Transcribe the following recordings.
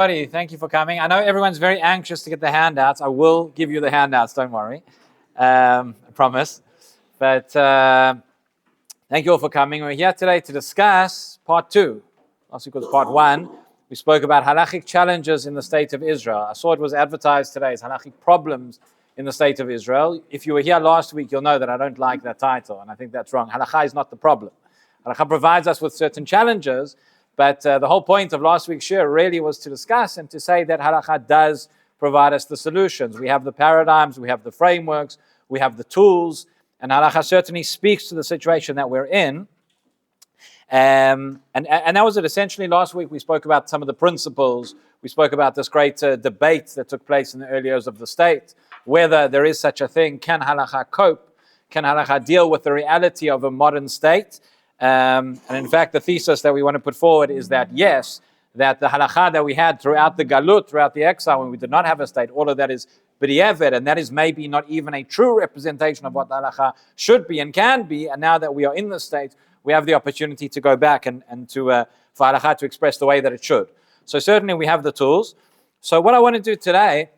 Thank you for coming. I know everyone's very anxious to get the handouts. I will give you the handouts, don't worry. I promise. But thank you all for coming. We're here today to discuss part 2. Last week was part 1. We spoke about halachic challenges in the state of Israel. I saw it was advertised today as halachic problems in the state of Israel. If you were here last week, you'll know that I don't like that title, and I think that's wrong. Halakha is not the problem. Halakha provides us with certain challenges, but the whole point of last week's shir really was to discuss and to say that halakha does provide us the solutions. We have the paradigms, we have the frameworks, we have the tools, and halakha certainly speaks to the situation that we're in. And that was it. Essentially, last week we spoke about some of the principles. We spoke about this great debate that took place in the early years of the state, whether there is such a thing. Can halakha cope? Can halakha deal with the reality of a modern state? And in fact, the thesis that we want to put forward is that yes, that the halakha that we had throughout the galut, throughout the exile, when we did not have a state, all of that is b'di'evet, and that is maybe not even a true representation of what the halakha should be and can be. And now that we are in the state, we have the opportunity to go back and to for halakha to express the way that it should. So certainly we have the tools. So what I want to do today,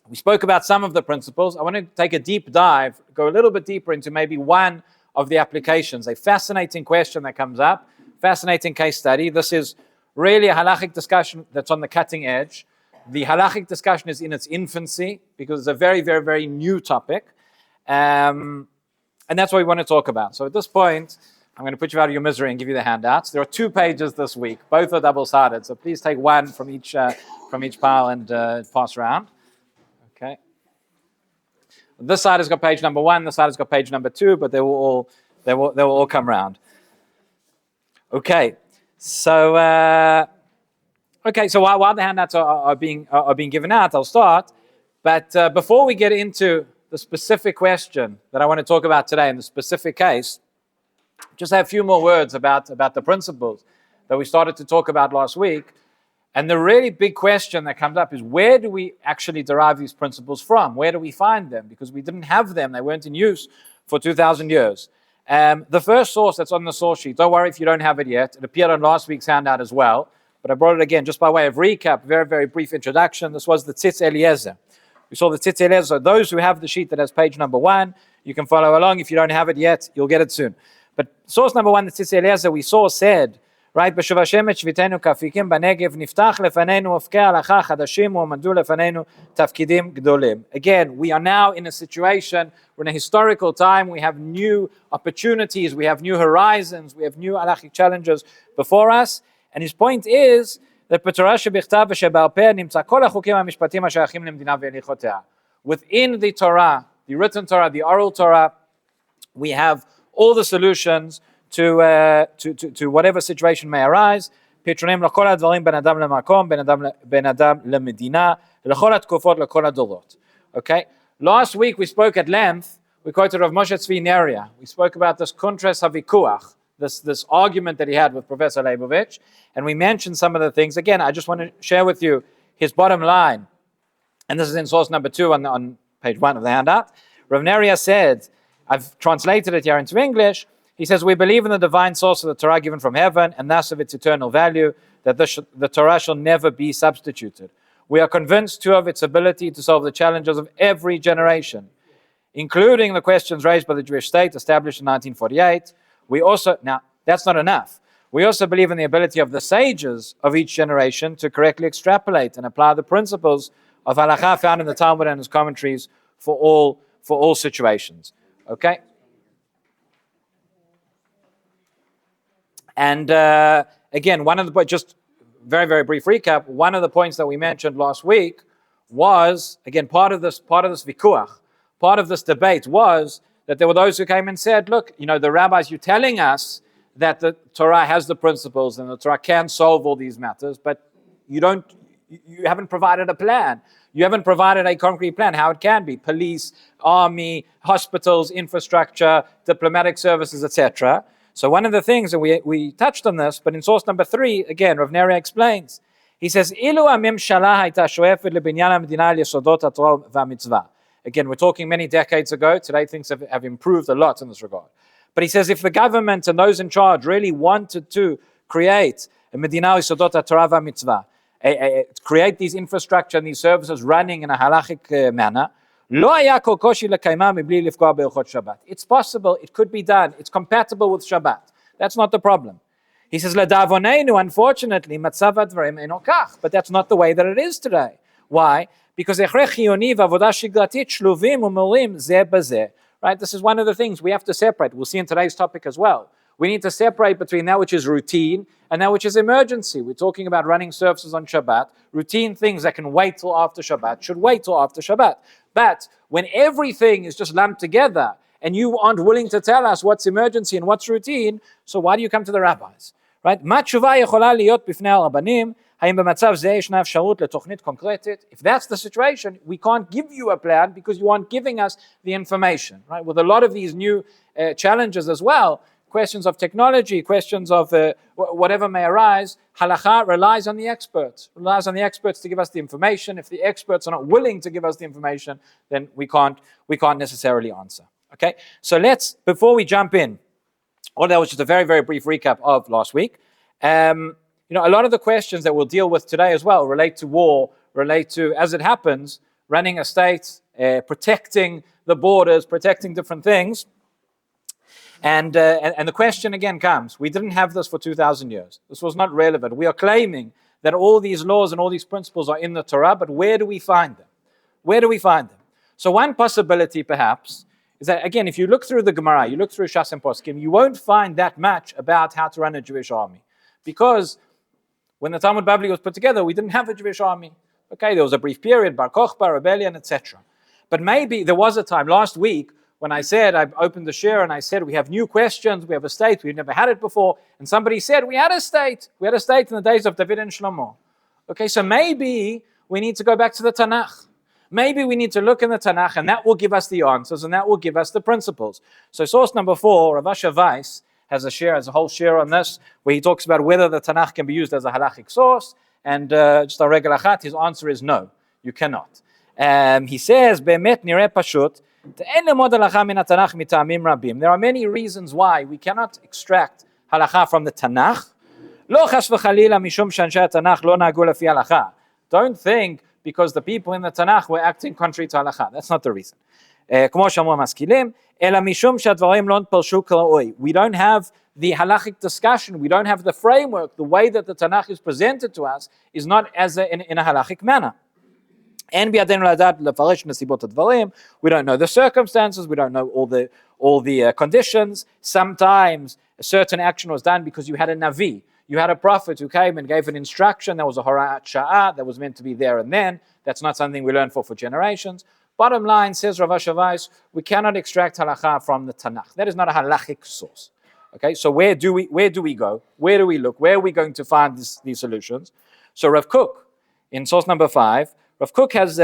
we spoke about some of the principles. I want to take a deep dive, go a little bit deeper into maybe one of the applications. A fascinating question that comes up, fascinating case study. This is really a halachic discussion that's on the cutting edge. The halachic discussion is in its infancy because it's a very, very, very new topic. And that's what we want to talk about. So at this point, I'm going to put you out of your misery and give you the handouts. There are 2 pages this week. Both are double-sided. So please take one from each pile and pass around. Okay. This side has got page number 1. This side has got page number 2. But they will all come round. Okay. So while the handouts are being given out, I'll start. But before we get into the specific question that I want to talk about today in the specific case, just have a few more words about the principles that we started to talk about last week. And the really big question that comes up is, where do we actually derive these principles from? Where do we find them? Because we didn't have them. They weren't in use for 2,000 years. The first source that's on the source sheet, don't worry if you don't have it yet. It appeared on last week's handout as well. But I brought it again just by way of recap, very, very brief introduction. This was the Tzitz Eliezer. We saw the Tzitz Eliezer. So those who have the sheet that has page number 1, you can follow along. If you don't have it yet, you'll get it soon. But source number 1, the Tzitz Eliezer, we saw said, right, B'shuv Hashem et shvitenu kafikim b'negev niftach lefanenu ofkei halacha chadashim u'amandu lefanenu tafkidim gdolim. Again, we are now in a situation, we're in a historical time, we have new opportunities, we have new horizons, we have new halachic challenges before us. And his point is that b'torah shebichtav v'sheba'al peh nimtza kol hachukim ha'mishpatim ha'shayachim lemdina ve'elichotea. Within the Torah, the written Torah, the oral Torah, we have all the solutions to whatever situation may arise. פתרונים לכל הדברים בין אדם למקום, בין אדם למדינה, לכל התקופות, לכל הדורות. Okay? Last week we spoke at length, we quoted Rav Moshe Tzvi Neria. We spoke about this contrast havikuach, this argument that he had with Professor Leibovich, and we mentioned some of the things. Again, I just want to share with you his bottom line, and this is in source number 2 on page 1 of the handout. Rav Neria said, I've translated it here into English. He says, we believe in the divine source of the Torah given from heaven, and thus of its eternal value, that the Torah shall never be substituted. We are convinced, too, of its ability to solve the challenges of every generation, including the questions raised by the Jewish state established in 1948. Now, that's not enough. We also believe in the ability of the sages of each generation to correctly extrapolate and apply the principles of halakha found in the Talmud and its commentaries for all situations. Okay? And again, one of the points, just very, very brief recap, one of the points that we mentioned last week was, again, part of this vikuach, part of this debate was that there were those who came and said, look, the rabbis, you're telling us that the Torah has the principles and the Torah can solve all these matters, but you haven't provided a plan. You haven't provided a concrete plan how it can be. Police, army, hospitals, infrastructure, diplomatic services, etc. So one of the things, and we touched on this, but in source number 3, again, Rav Neria explains. He says, "Ilu hamemshala hayta shoefet lebinyan hamedina al yesodot haTorah v'hamitzvah." Again, we're talking many decades ago. Today things have improved a lot in this regard. But he says if the government and those in charge really wanted to create a medina yesodot haTorah v'hamitzvah, create these infrastructure and these services running in a halachic manner. It's possible, it could be done, it's compatible with Shabbat. That's not the problem. He says, unfortunately, but that's not the way that it is today. Why? Because right, this is one of the things we have to separate. We'll see in today's topic as well. We need to separate between that which is routine and that which is emergency. We're talking about running services on Shabbat. Routine things that can wait till after Shabbat should wait till after Shabbat. But when everything is just lumped together and you aren't willing to tell us what's emergency and what's routine, so why do you come to the rabbis? Right? If that's the situation, we can't give you a plan because you aren't giving us the information. Right? With a lot of these new challenges as well, questions of technology, questions of whatever may arise, halakha relies on the experts. Relies on the experts to give us the information. If the experts are not willing to give us the information, then we can't necessarily answer. Okay? So before we jump in, all that was just a very, very brief recap of last week. A lot of the questions that we'll deal with today as well relate to war, relate to, as it happens, running a state, protecting the borders, protecting different things. And the question again comes, we didn't have this for 2,000 years. This was not relevant. We are claiming that all these laws and all these principles are in the Torah, but where do we find them? Where do we find them? So one possibility perhaps is that, again, if you look through the Gemara, you look through Shas and Poskim, you won't find that much about how to run a Jewish army. Because when the Talmud Bavli was put together, we didn't have a Jewish army. Okay, there was a brief period, Bar Kokhba, rebellion, etc. But maybe there was a time last week when I opened the share and I said, we have new questions, we have a state, we've never had it before. And somebody said, we had a state in the days of David and Shlomo. Okay, so maybe we need to go back to the Tanakh. Maybe we need to look in the Tanakh and that will give us the answers and that will give us the principles. So source number 4, Rav Asher Weiss has a whole share on this, where he talks about whether the Tanakh can be used as a halachic source. And just a regular achat, his answer is no, you cannot. He says, Be'emet nireh pashut, there are many reasons why we cannot extract halacha from the Tanakh. Don't think because the people in the Tanakh were acting contrary to halacha. That's not the reason. We don't have the halachic discussion, we don't have the framework, the way that the Tanakh is presented to us is not as in a halachic manner. We don't know the circumstances, we don't know all the conditions. Sometimes a certain action was done because you had a Navi, you had a prophet who came and gave an instruction that was a Horat Sha'ah, that was meant to be there and then. That's not something we learn for generations. Bottom line, says Rav Asher Weiss, we cannot extract halacha from the Tanakh. That is not a halachic source. Okay, so where do we go? Where do we look? Where are we going to find these solutions? So Rav Kook, in source number 5, Rav Kook has,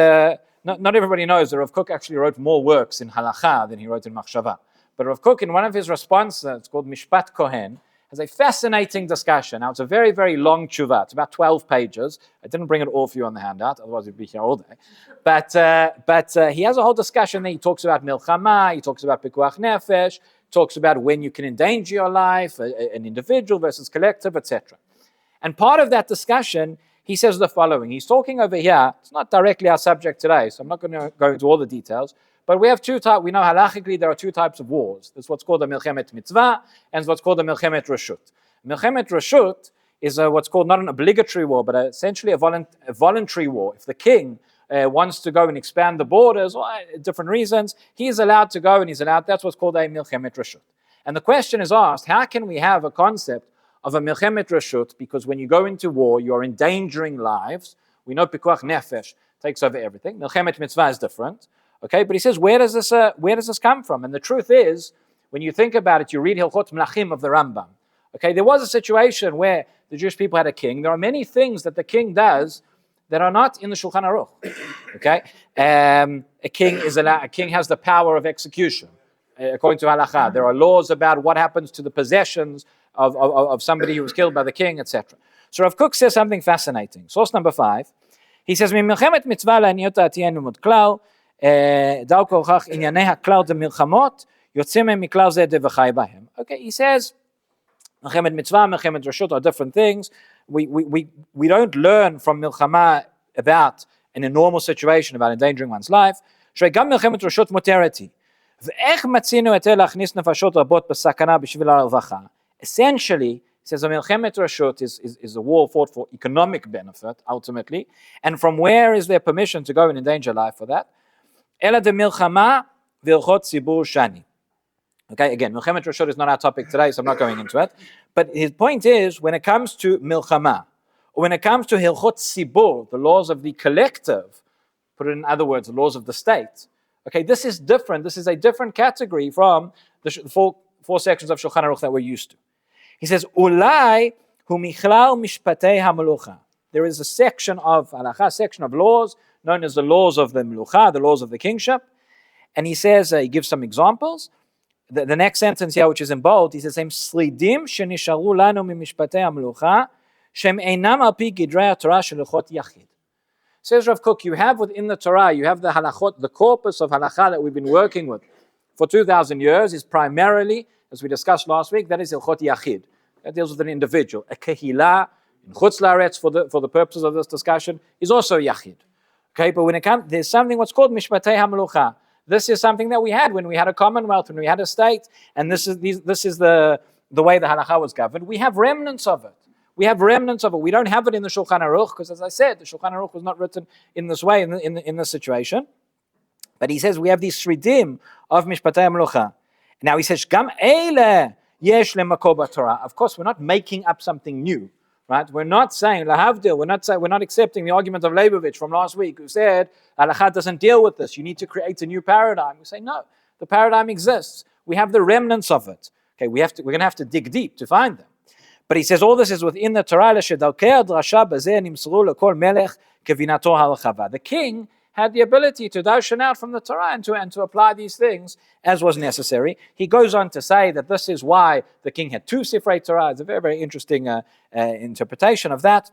not everybody knows that Rav Kook actually wrote more works in halacha than he wrote in machshava. But Rav Kook, in one of his responses, it's called Mishpat Kohen, has a fascinating discussion. Now, it's a very, very long tshuva. It's about 12 pages. I didn't bring it all for you on the handout, otherwise we'd be here all day. But he has a whole discussion there. He talks about milchama, he talks about pikuach nefesh, talks about when you can endanger your life, an individual versus collective, etc. And part of that discussion, he says the following. He's talking over here, it's not directly our subject today, so I'm not going to go into all the details, but we have two types, we know halachically there are two types of wars. There's what's called the milchemet mitzvah, and what's called the milchemet reshut. Milchemet reshut is what's called not an obligatory war, but essentially a voluntary war. If the king wants to go and expand the borders, or different reasons, he's allowed to go and he's allowed, that's what's called a milchemet reshut. And the question is asked, how can we have a concept of a milchemet reshut, because when you go into war, you're endangering lives. We know pikuach nefesh takes over everything. Milchemet mitzvah is different. Okay, but he says, where does this come from? And the truth is, when you think about it, you read Hilchot Melachim of the Rambam. Okay, there was a situation where the Jewish people had a king. There are many things that the king does that are not in the Shulchan Aruch. Okay, a king has the power of execution, according to halacha. There are laws about what happens to the possessions of somebody who was killed by the king, etc. So Rav Kook says something fascinating. Source number 5, he says, "Milchemet mitzvah la'aniyot ha'atiyenu mud klal, da'u kochach inyanei ha'klal de milchamot, yotzim miklar zeh devachai bahem." Okay, he says, Milchemet mitzvah, milchemet rashut are different things. We don't learn from milchama about, in a normal situation, about endangering one's life. Shregam milchemet rashut mutereti. Essentially, he says a milchemet rashut is a war fought for economic benefit, ultimately. And from where is there permission to go and endanger life for that? Ela de milchama v'ilchot tzibur shani. Okay, again, milchemet rashut is not our topic today, so I'm not going into it. But his point is, when it comes to milchama, or when it comes to hilchot tzibur, the laws of the collective, put it in other words, the laws of the state. Okay, this is different. This is a different category from the four sections of Shulchan Aruch that we're used to. He says, Ulai hu michlal mishpatei hamelucha. There is a section of halacha, section of laws, known as the laws of the melucha, the laws of the kingship. And he says, he gives some examples. The next sentence here, which is in bold, he says, Slidim shenisharu lanu mimishpatei hamelucha, shem einam al pi gidrei HaTorah sheluchot yachid. Says Rav Kook, you have within the Torah, you have the halachot, the corpus of halacha that we've been working with for 2,000 years is primarily, as we discussed last week, that is Hilchot Yachid. That deals with an individual. A Kehillah, in Chutz La'aretz, for the purposes of this discussion, is also Yachid. Okay, but when it comes, there's something what's called Mishpatei HaMelucha. This is something that we had when we had a commonwealth, when we had a state, and this is the way the halacha was governed. We have remnants of it. We have remnants of it. We don't have it in the Shulchan Aruch, because as I said, the Shulchan Aruch was not written in this way, in this situation. But he says we have these shridim of Mishpatei HaMelucha. Now he says, Gam eile yesh lemako b'Torah. Of course, we're not making up something new, right? We're not saying lahavdil. We're not accepting the argument of Leibovich from last week, who said halacha doesn't deal with this. You need to create a new paradigm. We say no, the paradigm exists. We have the remnants of it. Okay, we're going to have to dig deep to find them. But he says all this is within the Torah. The king had the ability to darshan out from the Torah and to apply these things as was necessary. He goes on to say that this is why the king had two Sifrei Torah. It's a very, very interesting interpretation of that.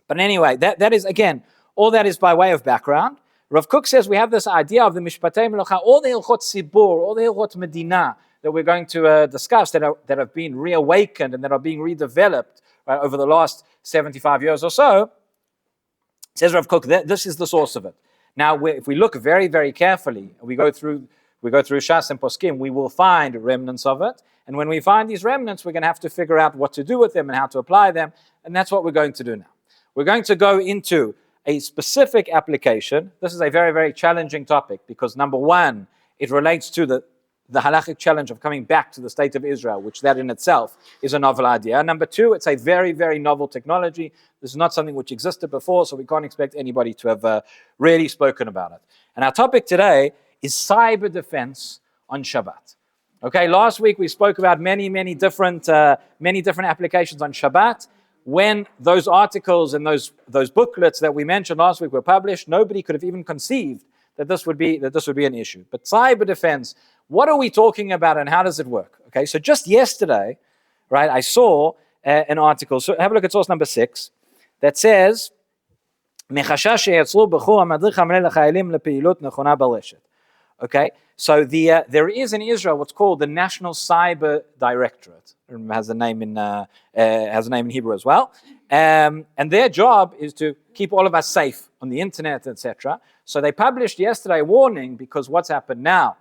But anyway, that is, again, all that is by way of background. Rav Kook says we have this idea of the Mishpatei Melucha, all the Hilchot Tzibur, all the Hilchot Medina that we're going to discuss that have been reawakened and that are being redeveloped right, over the last 75 years or so. Says Rav Kook, this is the source of it. Now, if we look very, very carefully, we go through Shas and Poskim, we will find remnants of it. And when we find these remnants, we're going to have to figure out what to do with them and how to apply them. And that's what we're going to do now. We're going to go into a specific application. This is a very, very challenging topic because, number one, it relates to the halachic challenge of coming back to the state of Israel, which that in itself is a novel idea. Number two, it's a very, very novel technology. This is not something which existed before, so we can't expect anybody to have really spoken about it. And our topic today is cyber defense on Shabbat. Okay, last week we spoke about many different applications on Shabbat. When those articles and those booklets that we mentioned last week were published, nobody could have even conceived that this would be an issue. But cyber defense, what are we talking about and how does it work? Okay, so just yesterday, right, I saw an article. So have a look at source number 6 that says, okay, so there is in Israel what's called the National Cyber Directorate. It has a name in Hebrew as well. And their job is to keep all of us safe on the internet, etc. So they published yesterday a warning because what's happened now?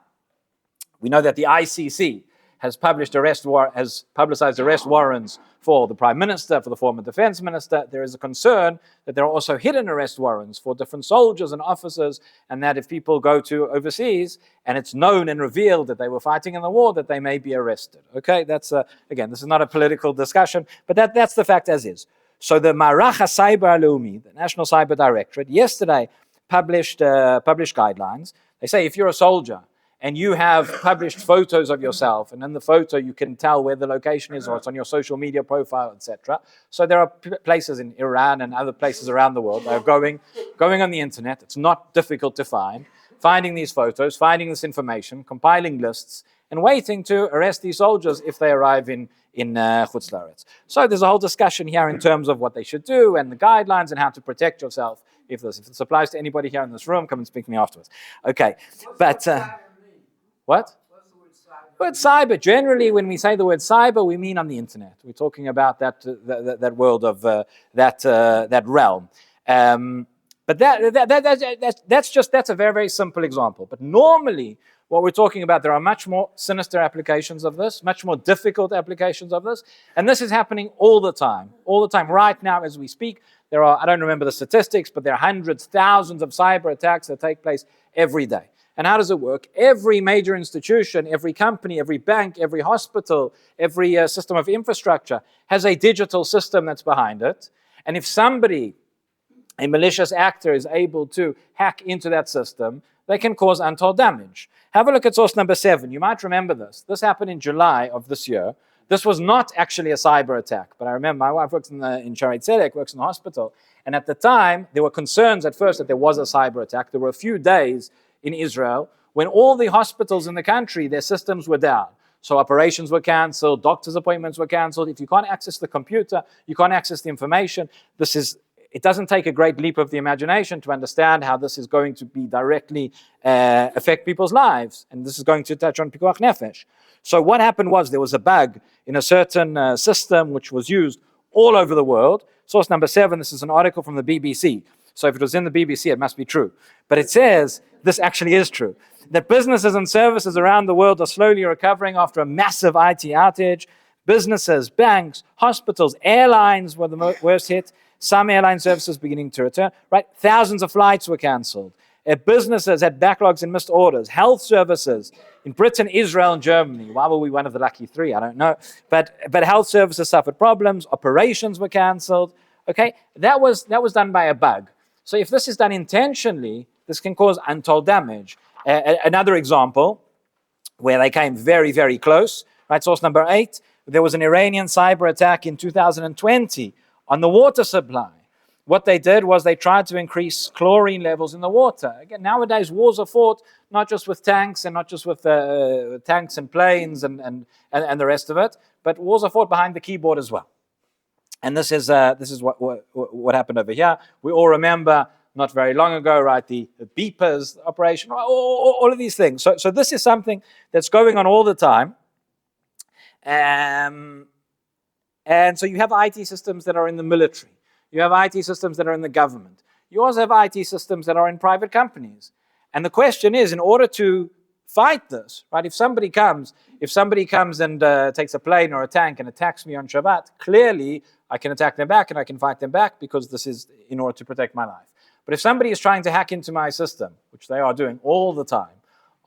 We know that the ICC has publicized arrest warrants for the Prime Minister, for the former Defense Minister. There is a concern that there are also hidden arrest warrants for different soldiers and officers, and that if people go to overseas and it's known and revealed that they were fighting in the war, that they may be arrested. Okay, that's again, this is not a political discussion, but that's the fact as is. So the Marach HaCyber HaLeumi, the National Cyber Directorate, yesterday published guidelines. They say if you're a soldier and you have published photos of yourself, and in the photo you can tell where the location is, or it's on your social media profile, etc. So there are places in Iran and other places around the world that are going on the internet. It's not difficult to finding these photos, finding this information, compiling lists, and waiting to arrest these soldiers if they arrive in Chutz La'aretz. So there's a whole discussion here in terms of what they should do and the guidelines and how to protect yourself. If this applies to anybody here in this room, come and speak to me afterwards. Okay, but... What? Word cyber, generally when we say the word cyber, we mean on the internet. We're talking about that world of that realm. But that's a very, very simple example. But normally, what we're talking about, there are much more sinister applications of this, much more difficult applications of this, and this is happening all the time. Right now as we speak, there are, I don't remember the statistics, but there are hundreds, thousands of cyber attacks that take place every day. And how does it work? Every major institution, every company, every bank, every hospital, every system of infrastructure has a digital system that's behind it. And if somebody, a malicious actor, is able to hack into that system, they can cause untold damage. Have a look at source number 7. You might remember this. This happened in July of this year. This was not actually a cyber attack, but I remember my wife works in Shaarei Tzedek, works in the hospital, and at the time, there were concerns at first that there was a cyber attack. There were a few days in Israel when all the hospitals in the country, their systems were down. So operations were canceled, doctor's appointments were canceled. If you can't access the computer, you can't access the information. It doesn't take a great leap of the imagination to understand how this is going to be directly affect people's lives. And this is going to touch on Pikuach Nefesh. So what happened was there was a bug in a certain system which was used all over the world. Source number 7, this is an article from the BBC. So if it was in the BBC, it must be true. But it says, this actually is true, that businesses and services around the world are slowly recovering after a massive IT outage. Businesses, banks, hospitals, airlines were the worst hit. Some airline services beginning to return, right? Thousands of flights were canceled. Businesses had backlogs and missed orders. Health services in Britain, Israel, and Germany. Why were we one of the lucky 3? I don't know. But health services suffered problems. Operations were canceled. Okay, that was done by a bug. So if this is done intentionally, this can cause untold damage. Another example where they came very, very close, right? Source number 8, there was an Iranian cyber attack in 2020 on the water supply. What they did was they tried to increase chlorine levels in the water. Again, nowadays wars are fought not just with tanks and not just with tanks and planes and the rest of it, but wars are fought behind the keyboard as well. And this is what happened over here. We all remember not very long ago, right, the beepers operation, all of these things. So this is something that's going on all the time. And so you have IT systems that are in the military. You have IT systems that are in the government. You also have IT systems that are in private companies. And the question is, in order to fight this, right, if somebody comes and takes a plane or a tank and attacks me on Shabbat, clearly I can attack them back and I can fight them back because this is in order to protect my life. But if somebody is trying to hack into my system, which they are doing all the time,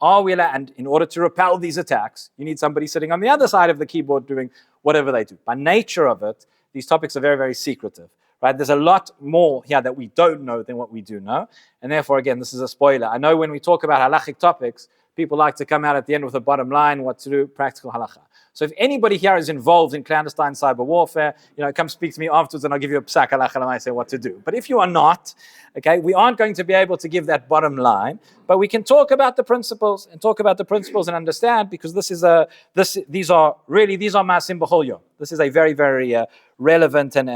and in order to repel these attacks, you need somebody sitting on the other side of the keyboard doing whatever they do. By nature of it, these topics are very, very secretive. Right? There's a lot more here that we don't know than what we do know. And therefore, again, this is a spoiler. I know when we talk about halachic topics, people like to come out at the end with a bottom line, what to do, practical halacha. So if anybody here is involved in clandestine cyber warfare, come speak to me afterwards and I'll give you a psak halacha and I say what to do. But if you are not, okay, we aren't going to be able to give that bottom line, but we can talk about the principles and understand, because these are ma'asim b'chol yom. This is a very, very relevant and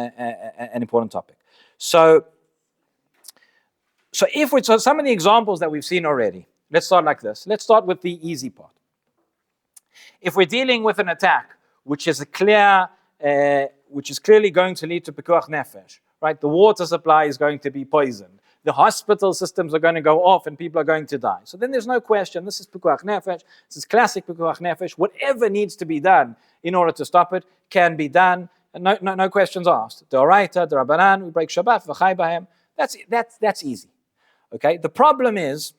important topic. So some of the examples that we've seen already, let's start like this. Let's start with the easy part. If we're dealing with an attack which is clearly going to lead to pikuach nefesh, right? The water supply is going to be poisoned. The hospital systems are going to go off and people are going to die. So then there's no question, this is pikuach nefesh, this is classic pikuach nefesh. Whatever needs to be done in order to stop it can be done. No questions asked. D'oraita, d'Rabbanan, we break Shabbat, v'chai b'hem. That's easy. Okay. The problem is,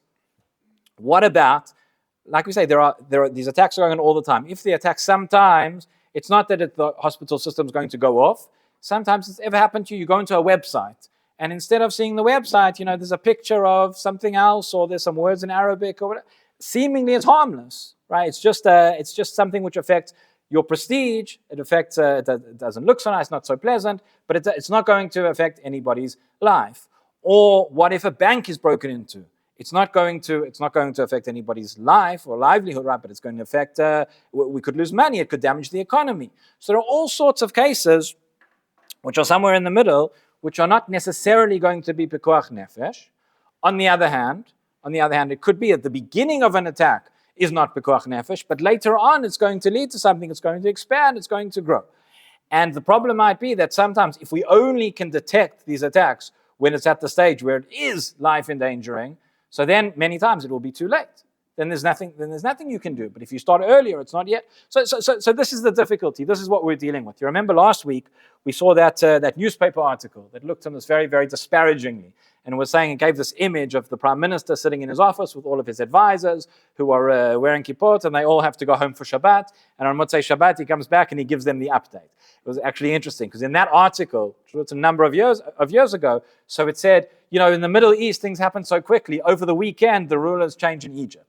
what about, like we say, there are these attacks going on all the time. If the attack sometimes, it's not that the hospital system is going to go off. Sometimes it's ever happened to you. You go into a website, and instead of seeing the website, there's a picture of something else, or there's some words in Arabic, or whatever. Seemingly it's harmless, right? It's just something which affects your prestige. It affects. It doesn't look so nice, not so pleasant, but it's not going to affect anybody's life. Or what if a bank is broken into? It's not going to affect anybody's life or livelihood, right? But it's going to affect. We could lose money. It could damage the economy. So there are all sorts of cases, which are somewhere in the middle, which are not necessarily going to be pikuach nefesh. On the other hand, it could be at the beginning of an attack. is not pikuach nefesh, but later on it's going to lead to something, it's going to expand, it's going to grow. And the problem might be that sometimes if we only can detect these attacks when it's at the stage where it is life endangering, so then many times it will be too late. Then there's nothing you can do. But if you start earlier, it's not yet. So this is the difficulty. This is what we're dealing with. You remember last week we saw that newspaper article that looked on this very, very disparagingly, and was saying, it gave this image of the prime minister sitting in his office with all of his advisors who are wearing kippot, and they all have to go home for Shabbat. And on Motzei Shabbat he comes back and he gives them the update. It was actually interesting because in that article, which was a number of years ago, so it said, in the Middle East things happen so quickly. Over the weekend the rulers change in Egypt.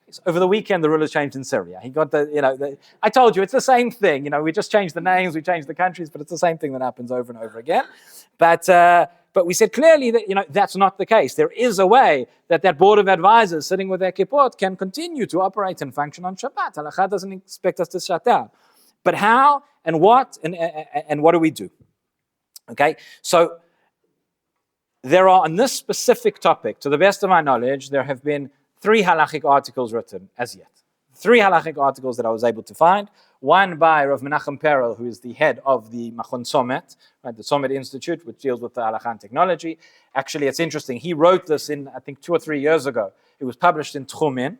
So over the weekend, the rulers changed in Syria. He got I told you, it's the same thing. We just change the names, we change the countries, but it's the same thing that happens over and over again. But we said clearly that, that's not the case. There is a way that board of advisors sitting with their kippot can continue to operate and function on Shabbat. Halacha doesn't expect us to shut down. But how and what and what do we do? Okay, so there are, on this specific topic, to the best of my knowledge, there have been 3 halachic articles written as yet. 3 halachic articles that I was able to find. One by Rav Menachem Perel, who is the head of the Machon Somet, right, the Somet Institute, which deals with the halacha and technology. Actually, it's interesting. He wrote this in, I think, 2 or 3 years ago. It was published in Tchumen,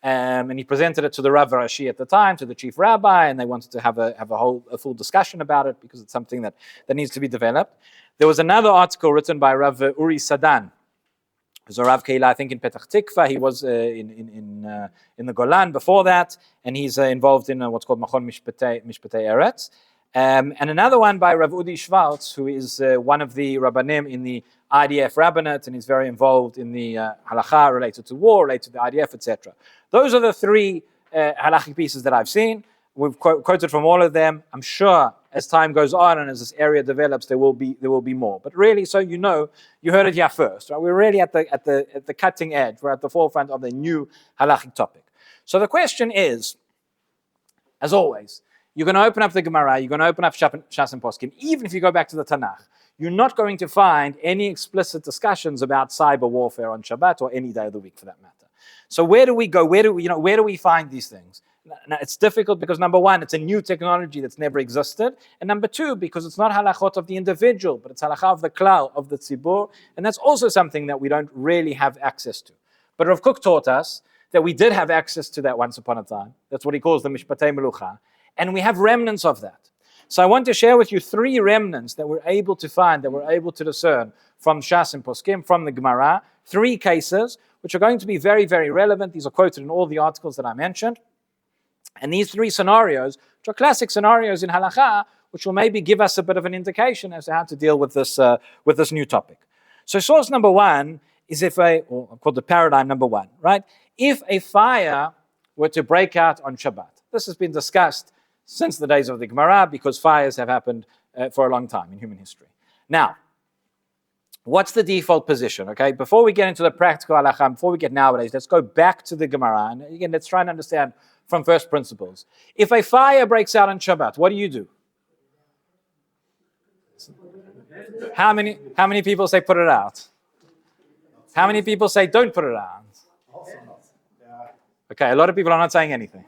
and he presented it to the Rav Rashi at the time, to the chief rabbi, and they wanted to have a full discussion about it because it's something that needs to be developed. There was another article written by Rav Uri Sadan, who's a Rav Kehila, I think, in Petach Tikva. He was in the Golan before that, and he's involved in what's called Machon Mishpatei Eretz. And another one by Rav Udi Schwartz, who is one of the Rabbanim in the IDF rabbinate, and he's very involved in the halacha related to war, related to the IDF, etc. Those are the 3 halachic pieces that I've seen. We've quoted from all of them. I'm sure as time goes on and as this area develops, there will be more. But really, so you heard it here first. Right? We're really at the cutting edge. We're at the forefront of the new halachic topic. So the question is, as always, you're going to open up the Gemara, you're going to open up Shas and Poskim. Even if you go back to the Tanakh, you're not going to find any explicit discussions about cyber warfare on Shabbat or any day of the week for that matter. So where do we go? Where do we find these things? Now, it's difficult because, number one, it's a new technology that's never existed. And number two, because it's not halachot of the individual, but it's halachah of the klal, of the tzibur. And that's also something that we don't really have access to. But Rav Kook taught us that we did have access to that once upon a time. That's what he calls the Mishpatei Melucha. And we have remnants of that. So I want to share with you 3 remnants that we're able to find, that we're able to discern from Shas and Poskim, from the Gemara. 3 cases, which are going to be very, very relevant. These are quoted in all the articles that I mentioned. And these 3 scenarios, which are classic scenarios in halacha, which will maybe give us a bit of an indication as to how to deal with this new topic. So source number 1 is called the paradigm number 1, right? If a fire were to break out on Shabbat, this has been discussed since the days of the Gemara because fires have happened for a long time in human history. Now, what's the default position? Okay, before we get into the practical halacha, before we get nowadays, let's go back to the Gemara and again let's try and understand from first principles. If a fire breaks out on Shabbat, what do? How many people say put it out? How many people say don't put it out? Okay, a lot of people are not saying anything.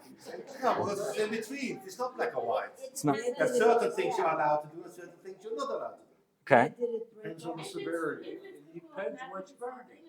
No, because it's in between. It's not black or white. It's not. There's certain things you're allowed to do and certain things you're not allowed to do. Okay. Depends on the severity. It depends what's burning.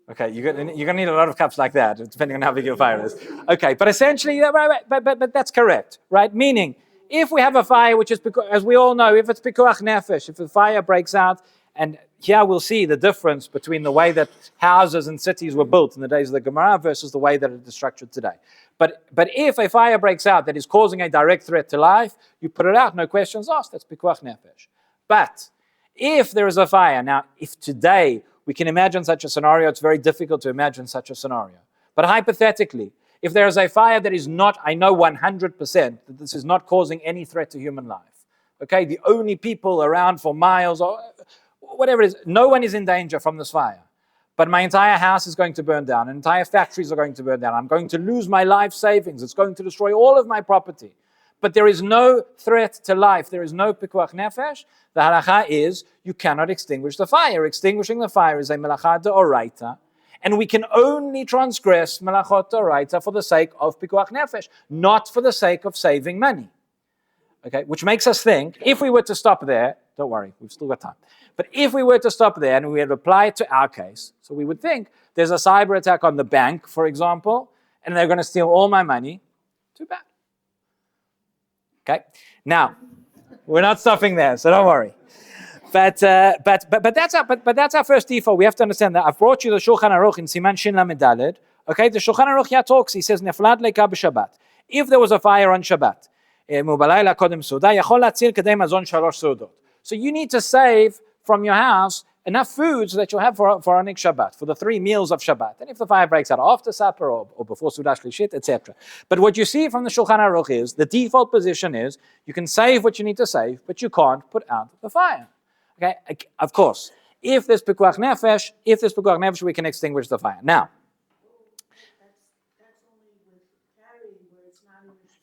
Okay, you're going to need a lot of cups like that, depending on how big your fire is. Okay, but essentially, but that's correct, right? Meaning, if we have a fire, which is, as we all know, if it's pikuach nefesh, if the fire breaks out, and here we'll see the difference between the way that houses and cities were built in the days of the Gemara versus the way that it is structured today. But if a fire breaks out that is causing a direct threat to life, you put it out, no questions asked, that's pikuach nefesh. But if there is a fire, now, if today we can imagine such a scenario, it's very difficult to imagine such a scenario. But hypothetically, if there is a fire that is not, I know 100% that this is not causing any threat to human life, okay, the only people around for miles or whatever it is, no one is in danger from this fire. But my entire house is going to burn down, and entire factories are going to burn down. I'm going to lose my life savings. It's going to destroy all of my property. But there is no threat to life. There is no pikuach nefesh. The halacha is you cannot extinguish the fire. Extinguishing the fire is a melacha deoraita. And we can only transgress melachot d'oraita for the sake of pikuach nefesh, not for the sake of saving money. Okay, which makes us think, if we were to stop there, don't worry, we've still got time. But if we were to stop there and we had applied to our case, so we would think there's a cyber attack on the bank, for example, and they're going to steal all my money. Too bad. Okay, now we're not stopping there, so don't worry. But that's our first default. We have to understand that. I've brought you the Shulchan Aruch in Siman Shin Lamed Daled. Okay, the Shulchan Aruch here talks. He says Neflad leika b'Shabbat. If there was a fire on Shabbat, so you need to save from your house enough food so that you'll have for Anik Shabbat, for the 3 meals of Shabbat. And if the fire breaks out after supper or before Sudash Lishit, etc. But what you see from the Shulchan Aruch is, the default position is, you can save what you need to save, but you can't put out the fire. Okay, of course, if there's pikuach nefesh, we can extinguish the fire. Now,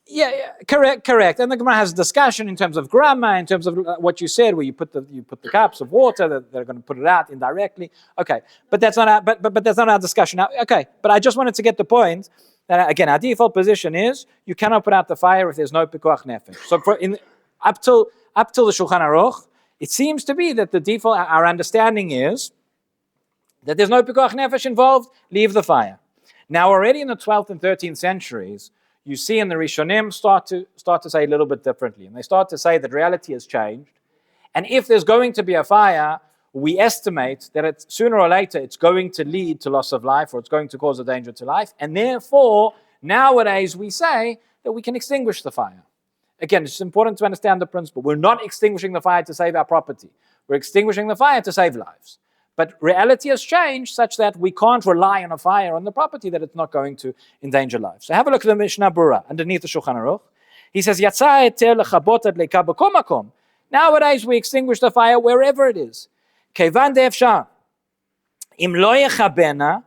yeah, correct. And the Gemara has a discussion in terms of grammar, in terms of what you said, where you put the cups of water that they're going to put it out indirectly. Okay, but that's not our, but that's not our discussion now. Okay, but I just wanted to get the point that again, our default position is you cannot put out the fire if there's no pikuach nefesh. So up till the Shulchan Aruch, it seems to be that the default, our understanding is that there's no pikuach nefesh involved. Leave the fire. Now, already in the 12th and 13th centuries, you see in the Rishonim start to say a little bit differently. And they start to say that reality has changed. And if there's going to be a fire, we estimate that sooner or later it's going to lead to loss of life, or it's going to cause a danger to life. And therefore, nowadays we say that we can extinguish the fire. Again, it's important to understand the principle. We're not extinguishing the fire to save our property. We're extinguishing the fire to save lives. But reality has changed such that we can't rely on a fire on the property, that it's not going to endanger lives. So have a look at the Mishnah Berurah underneath the Shulchan Aruch. He says, Yatsa heter lechabot ad leika b'kol makom. Nowadays we extinguish the fire wherever it is. Kevan de'efshar. Im lo yechabena,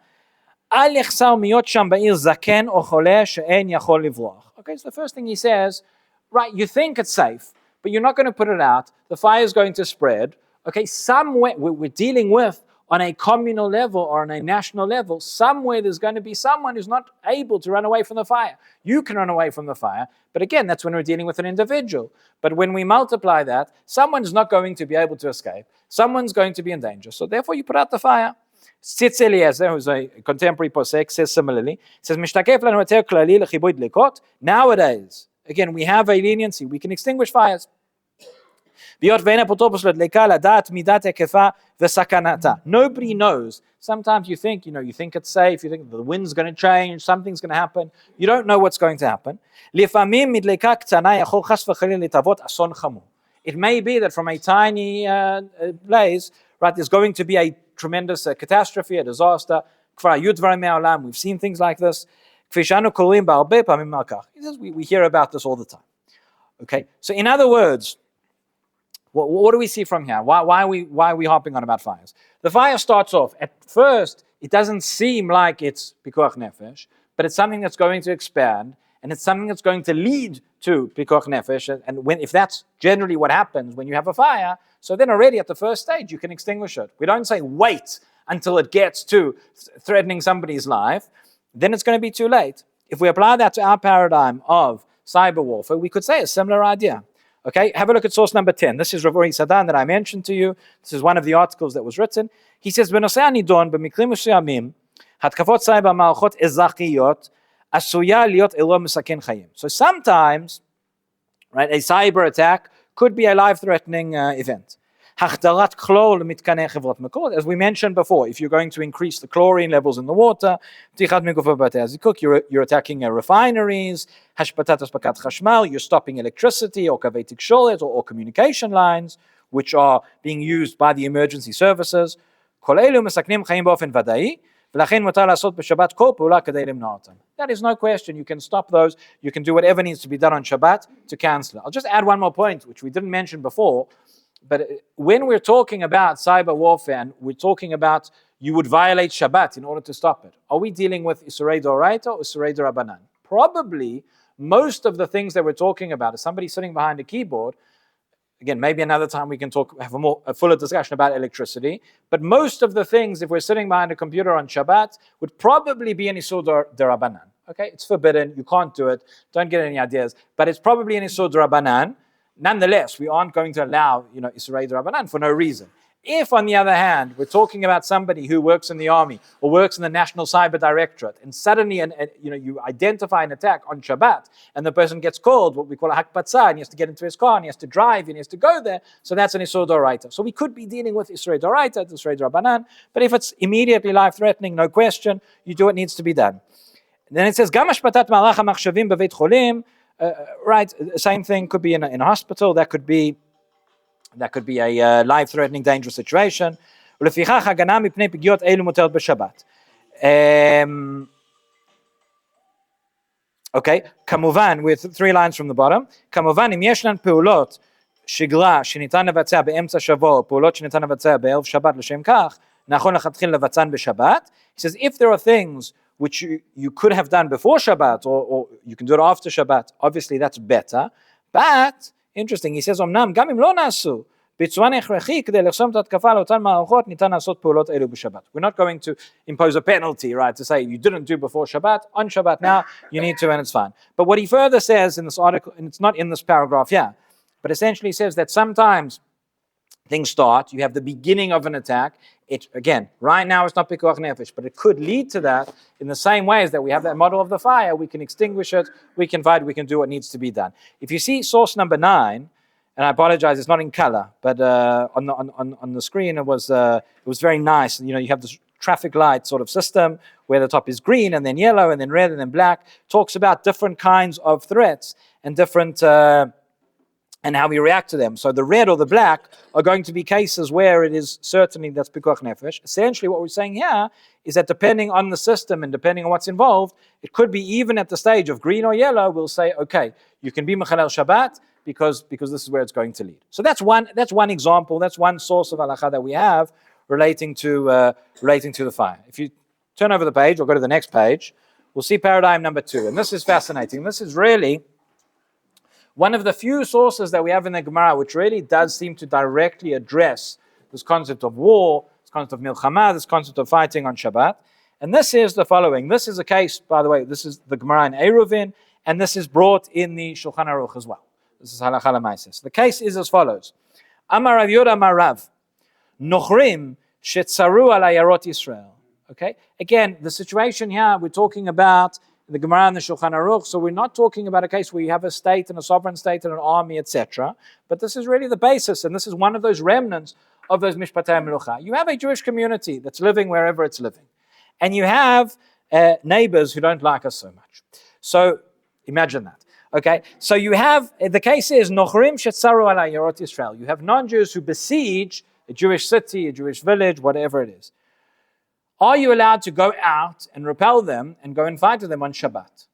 al yechsar miyot sham ba'ir zaken o choleh she'en yachol livroch. Okay, so the first thing he says, right, you think it's safe, but you're not going to put it out. The fire is going to spread. Okay, somewhere we're dealing with, on a communal level or on a national level, somewhere there's going to be someone who's not able to run away from the fire. You can run away from the fire, but again, that's when we're dealing with an individual. But when we multiply that, someone's not going to be able to escape. Someone's going to be in danger. So therefore, you put out the fire. Tzitz Eliezer, who's a contemporary posek, says similarly. He says, "Mishtakef lanu heter klali lechibui dlikot." Nowadays, again, we have a leniency. We can extinguish fires. Nobody knows. Sometimes you think it's safe, you think the wind's going to change, something's going to happen. You don't know what's going to happen. It may be that from a tiny blaze, right, there's going to be a tremendous catastrophe, a disaster. We've seen things like this. We hear about this all the time. Okay, so in other words, what do we see from here? Why are we harping on about fires? The fire starts off, at first, it doesn't seem like it's pikuach nefesh, but it's something that's going to expand, and it's something that's going to lead to pikuach nefesh, and if that's generally what happens when you have a fire, so then already at the first stage, you can extinguish it. We don't say wait until it gets to threatening somebody's life, then it's going to be too late. If we apply that to our paradigm of cyber warfare, we could say a similar idea. Okay, have a look at source number 10. This is Rabbi Sadan that I mentioned to you. This is one of the articles that was written. He says, "B'nosei hanidon b'mikrim mesuyamim, hatkafot cyber ma'achot ezachiyot asuya liot elo mesaken chayim." So sometimes, right, a cyber attack could be a life-threatening event. As we mentioned before, if you're going to increase the chlorine levels in the water, you're attacking refineries, you're stopping electricity or kavei tikshoret or communication lines, which are being used by the emergency services. That is no question. You can stop those. You can do whatever needs to be done on Shabbat to cancel it. I'll just add one more point, which we didn't mention before. But when we're talking about cyber warfare, and we're talking about you would violate Shabbat in order to stop it, are we dealing with Isurei Doraita or Isurei Dorabanan? Probably most of the things that we're talking about, as somebody sitting behind a keyboard, Again, maybe another time we can have a fuller discussion about electricity. But most of the things, if we're sitting behind a computer on Shabbat, would probably be an Isur Derabanan. Okay, it's forbidden. You can't do it. Don't get any ideas. But it's probably an Isur Derabanan. Nonetheless, we aren't going to allow, Isur Derabanan for no reason. If, on the other hand, we're talking about somebody who works in the army or works in the National Cyber Directorate, and suddenly, you identify an attack on Shabbat, and the person gets called, what we call a hakpatzah, and he has to get into his car, and he has to drive, and he has to go there, so that's an Isur Doraita. So we could be dealing with Isur Doraita, Isur Dorabanan, but if it's immediately life-threatening, no question, you do what needs to be done. And then it says, Gam hashbatat ma'alach ha'machshavim beveit cholim, right, same thing could be in a hospital, that could be a life-threatening, dangerous situation. ולפיכך הגנה מפני פגיעות אלו מותרת בשבת. Okay, כמובן, with 3 lines from the bottom, כמובן, אם ישנן פעולות שגרה שניתן לבצע באמצע שבוע, פעולות שניתן לבצע בערב שבת לשם כך, נכון לכתחיל לבצען בשבת. He says, if there are things which you could have done before Shabbat, or you can do it after Shabbat, obviously that's better. But interesting, he says, אמנם גם אם לא נעשו בצורה הכרחי כדי לחסום את התקפה לאותן מערכות, ניתן לעשות פעולות אלו בשבת. We're not going to impose a penalty, right, to say you didn't do before Shabbat, on Shabbat now, you need to, and it's fine. But what he further says in this article, and it's not in this paragraph here, but essentially says that sometimes things start, you have the beginning of an attack. It, again, right now it's not pikuach nefesh, but it could lead to that in the same ways that we have that model of the fire. We can extinguish it, we can fight, we can do what needs to be done. If you see source number 9, and I apologize, it's not in color, but on the screen it was very nice. You have this traffic light sort of system where the top is green and then yellow and then red and then black. Talks about different kinds of threats and different and how we react to them. So the red or the black are going to be cases where it is certainly that's pikuach nefesh. Essentially what we're saying here is that depending on the system and depending on what's involved, it could be even at the stage of green or yellow, we'll say, okay, you can be mechalel Shabbat because this is where it's going to lead. So that's one example, that's one source of halacha that we have relating to the fire. If you turn over the page or go to the next page, we'll see paradigm number 2. And this is fascinating. This is really one of the few sources that we have in the Gemara which really does seem to directly address this concept of war, this concept of milchama, this concept of fighting on Shabbat. And this is the following. This is a case, by the way, this is the Gemara in Eruvin, and this is brought in the Shulchan Aruch as well. This is halacha l'maises. The case is as follows. Amar Rav Yehuda Amar Rav, nochrim shetzaru al ayarot Yisrael. Okay? Again, the situation here, we're talking about the Gemara and the Shulchan Aruch, so we're not talking about a case where you have a state and a sovereign state and an army, etc. But this is really the basis, and this is one of those remnants of those mishpatei melucha. You have a Jewish community that's living wherever it's living, and you have neighbors who don't like us so much. So imagine that. Okay, so you have, the case is, nochrim shetzaru ala yarot Yisrael. You have non-Jews who besiege a Jewish city, a Jewish village, whatever it is. Are you allowed to go out and repel them and go and fight with them on Shabbat?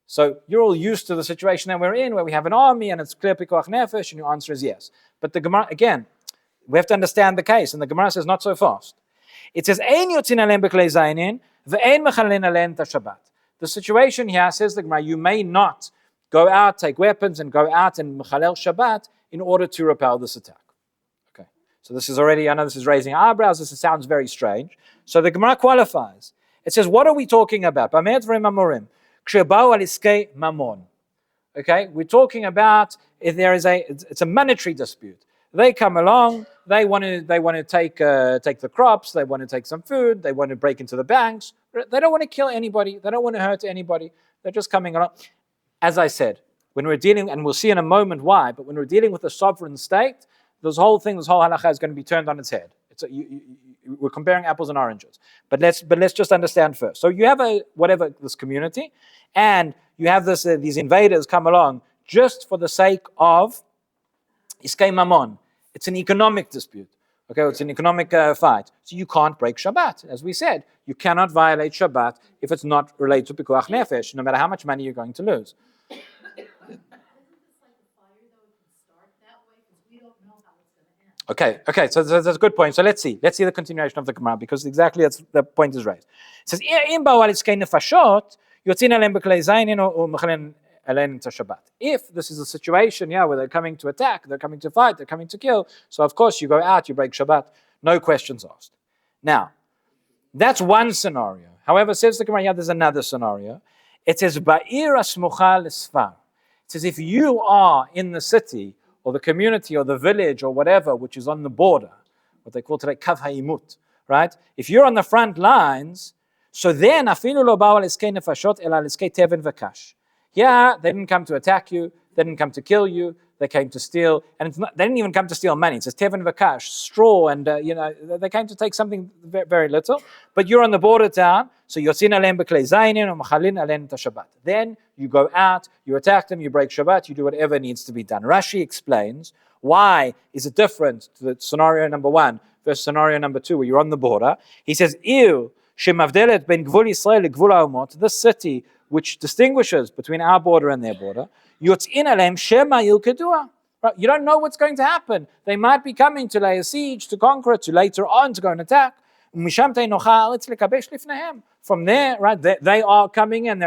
So you're all used to the situation that we're in, where we have an army and it's clear pikuach nefesh, and your answer is yes. But the Gemara, again, we have to understand the case, and the Gemara says not so fast. It says, Ein yotzin alein b'klei zainin, ve'ein mechalin alein ta Shabbat. The situation here, says the Gemara, you may not go out, take weapons, and go out and mechalel Shabbat in order to repel this attack. Okay, so this is already, I know this is raising eyebrows, this sounds very strange. So the Gemara qualifies. It says, what are we talking about? Okay, we're talking about if there is it's a monetary dispute. They come along, they want to take the crops, they want to take some food, they want to break into the banks. They don't want to kill anybody, they don't want to hurt anybody. They're just coming along. As I said, when we're dealing, and we'll see in a moment why, but when we're dealing with a sovereign state, this whole halacha is going to be turned on its head. We're comparing apples and oranges. But let's just understand first. So you have this community, and you have these invaders come along just for the sake of iskei mamon. It's an economic dispute. Okay, it's an economic fight. So you can't break Shabbat. As we said, you cannot violate Shabbat if it's not related to pikuach nefesh, no matter how much money you're going to lose. Okay, so that's a good point. So let's see the continuation of the Gemara, because exactly the point is raised. It says, alein to Shabbat. If this is a situation, where they're coming to attack, they're coming to fight, they're coming to kill, so of course you go out, you break Shabbat, no questions asked. Now, that's one scenario. However, says the Gemara, there's another scenario. It says, Ba'ir asmucha l'sfar. It says, if you are in the city, or the community, or the village, or whatever, which is on the border, what they call today kav ha'imut, right? If you're on the front lines, so then afilu lo ba'u l'eskei nefashot ela l'eskei teven v'kash. Yeah, they didn't come to attack you, they didn't come to kill you, they came to steal, and they didn't even come to steal money. It says teven v'kash, straw, and they came to take something very, very little. But you're on the border town, so yotzin aleim b'klei zayinin or machalin aleim ta Shabbat. Then you go out, you attack them, you break Shabbat, you do whatever needs to be done. Rashi explains why is it different to the scenario number 1 versus scenario number 2, where you're on the border. He says, "Ir shemavdelet ben gvul Yisrael legvul ha'omot," this city which distinguishes between our border and their border, yotzin aleim shema yilkedua. Right? You don't know what's going to happen. They might be coming to lay a siege, to conquer it, to later on to go and attack. From there, right, they are coming and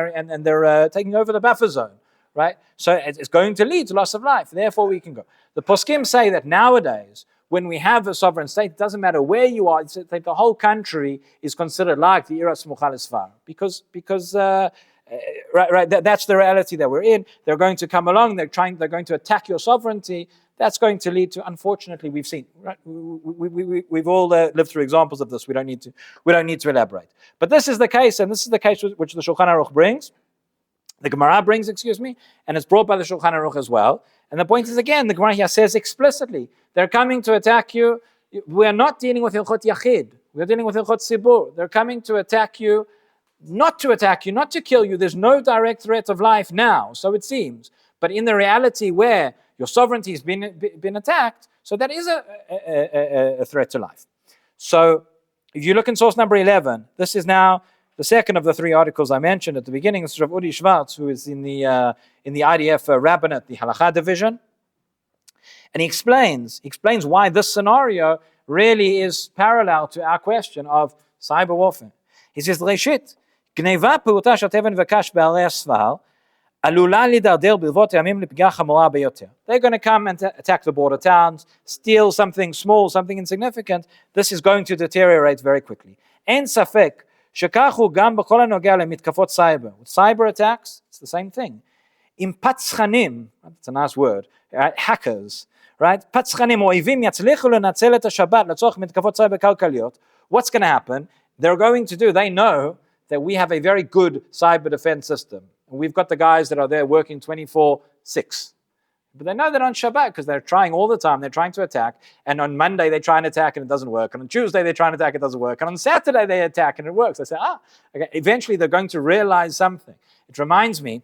they're taking over the buffer zone, right? So it's going to lead to loss of life. Therefore, we can go. The poskim say that nowadays, when we have a sovereign state, it doesn't matter where you are. It's like the whole country is considered like the Iras Mukhalisfar because that's the reality that we're in. They're going to come along. They're going to attack your sovereignty. That's going to lead to, unfortunately, we've seen, right? We've all lived through examples of this. We don't need to elaborate. But this is the case, and this is the case which the Shulchan Aruch brings, the Gemara brings, and it's brought by the Shulchan Aruch as well. And the point is, again, the Gemara here says explicitly, they're coming to attack you. We're not dealing with Hilchot Yachid. We're dealing with Hilchot Sibur. They're coming to attack you, not to kill you. There's no direct threat of life now, so it seems. But in the reality where your sovereignty has been attacked, so that is a threat to life. So if you look in source number 11, this is now the second of the 3 articles I mentioned at the beginning. This is Rav Udi Schwartz, who is in the IDF rabbinate, the Halacha division. And he explains why this scenario really is parallel to our question of cyber warfare. He says, Reshit, Gneva Puruta Shateven Vakash Be'alei Asfal, Alula Lidardel Bilvot Yamim Lipga Chamora Beyoter. They're going to come and attack the border towns, steal something small, something insignificant. This is going to deteriorate very quickly. En Safek, Shekachu Gam B'chol HaNogea LeMitkafot Cyber. With cyber attacks, it's the same thing. Im Patzchanim, that's a nice word, right? Hackers, right? Patzchanim Oivim Yatzlichu Lenatzel Et HaShabbat L'tzorach Mitkafot Cyber Kalkaliot. What's going to happen? They know that we have a very good cyber defense system. And we've got the guys that are there working 24/6. But they know that on Shabbat, because they're trying all the time, they're trying to attack. And on Monday, they try and attack and it doesn't work. And on Tuesday, they try and attack, it doesn't work. And on Saturday, they attack and it works. They say, okay. Eventually, they're going to realize something. It reminds me,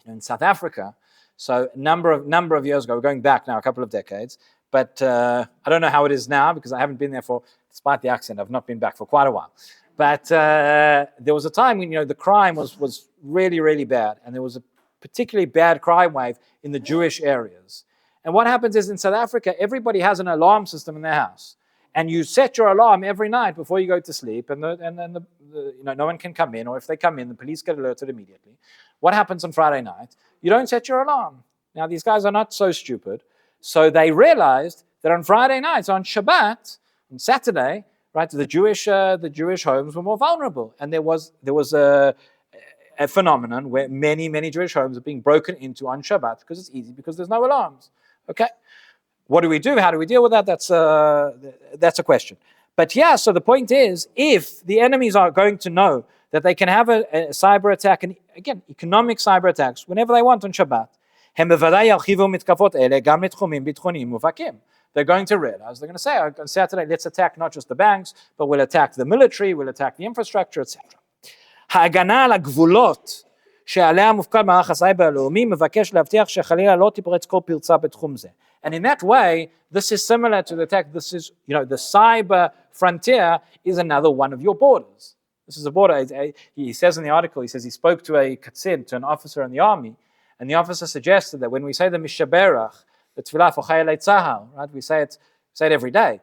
in South Africa, so a number of years ago, we're going back now a couple of decades, but I don't know how it is now because I haven't been there despite the accent, I've not been back for quite a while. But there was a time when, the crime was really, really bad. And there was a particularly bad crime wave in the Jewish areas. And what happens is in South Africa, everybody has an alarm system in their house. And you set your alarm every night before you go to sleep. And then no one can come in. Or if they come in, the police get alerted immediately. What happens on Friday night? You don't set your alarm. Now, these guys are not so stupid. So they realized that on Friday nights, on Shabbat, on Saturday, right, the Jewish homes were more vulnerable, and there was a phenomenon where many Jewish homes are being broken into on Shabbat because it's easy because there's no alarms. Okay, what do we do? How do we deal with that? That's a question. But so the point is, if the enemies are going to know that they can have a cyber attack, and again, economic cyber attacks whenever they want on Shabbat, they're going to realize, they're going to say, on Saturday, let's attack not just the banks, but we'll attack the military, we'll attack the infrastructure, etc. ההגנה על הגבולות שעליה מופקד מערך הסייבר הלאומי מבקש להבטיח שחלילה לא תיפרץ כל פרצה בתחום זה. And in that way, this is similar to the attack. This is, the cyber frontier is another one of your borders. This is a border. He says in the article, he spoke to an officer in the army, and the officer suggested that when we say the Mishaberach, the Tefillah for Chayalei Tzahal, right? We say it every day.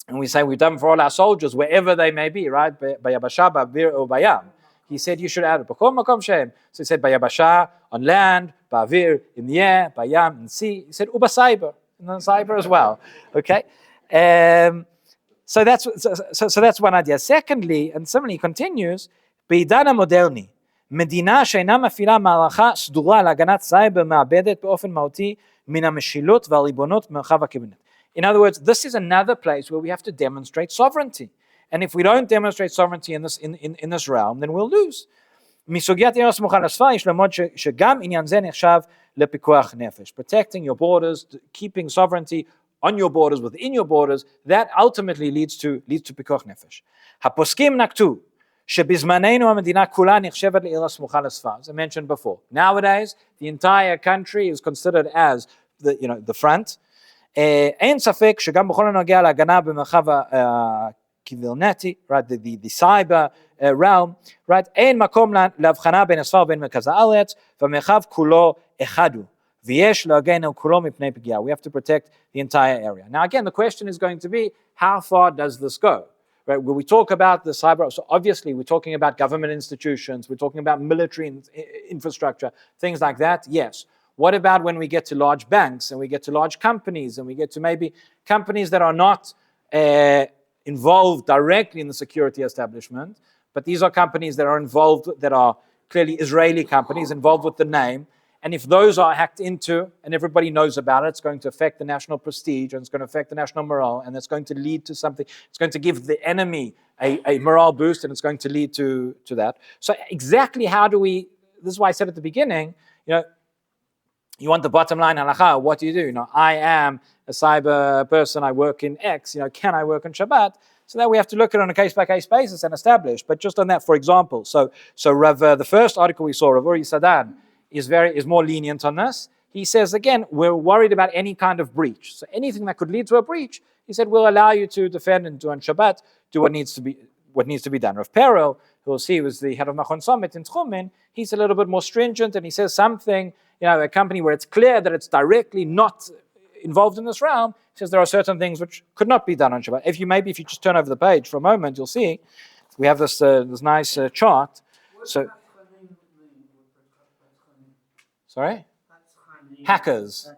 And we say we've done for all our soldiers, wherever they may be, right? Bayabasha, Ba'bir, or Bayam. He said you should add it. B'kol makom shehem. So he said bayabasha, on land, ba'avir, in the air, bayam, in the sea. He said ubasaiber, and then cyber as well. Okay. So that's one idea. Secondly, and similarly he continues, בעידן המודרני, מדינה שאינה מפעילה מערכה סדורה להגנת סייבר מאבדת באופן מהותי מן המשילות והריבונות במרחב הקיברנטי. In other words, this is another place where we have to demonstrate sovereignty. And if we don't demonstrate sovereignty in this realm, then we'll lose. מסוגיית עיר הסמוכה לספר, יש ללמוד שגם עניין זה נחשב לפיקוח נפש. Protecting your borders, keeping sovereignty on your borders, within your borders, that ultimately leads to פיקוח נפש. הפוסקים נקטו שבזמננו המדינה כולה נחשבת לעיר הסמוכה לספר, as I mentioned before. Nowadays, the entire country is considered as the front. אין ספק שגם בכל הנוגע להגנה במרחב הקיברנטי, right, the cyber realm, right, אין מקום להבחנה בין הספר ובין מרכז הארץ, והמרחב כולו אחד הוא. ויש להגן על כולו מפני פגיעה. We have to protect the entire area. Now again, the question is going to be, how far does this go? Right, when we talk about the cyber, so obviously we're talking about government institutions, we're talking about military infrastructure, things like that, yes. What about when we get to large banks and we get to large companies and we get to maybe companies that are not involved directly in the security establishment, but these are companies that are involved, that are clearly Israeli companies involved with the name, and if those are hacked into and everybody knows about it, it's going to affect the national prestige and it's going to affect the national morale and it's going to lead to something, it's going to give the enemy a morale boost and it's going to lead to that. So exactly how do we, this is why I said at the beginning, you want the bottom line halacha, what do you do? I am a cyber person, I work in X, can I work on Shabbat? So that we have to look at it on a case-by-case basis and establish. But just on that, for example, so Rav, the first article we saw, Rav Uri Sadan, is more lenient on this. He says, again, we're worried about any kind of breach. So anything that could lead to a breach, he said, we'll allow you to defend and do on Shabbat, do what needs to be done. Rav Perel, who we'll see was the head of Machon Summit in Tchumen, he's a little bit more stringent and he says something, a company where it's clear that it's directly not involved in this realm, he says there are certain things which could not be done on Shabbat. If you just turn over the page for a moment, you'll see we have this nice chart. So, sorry? Hackers.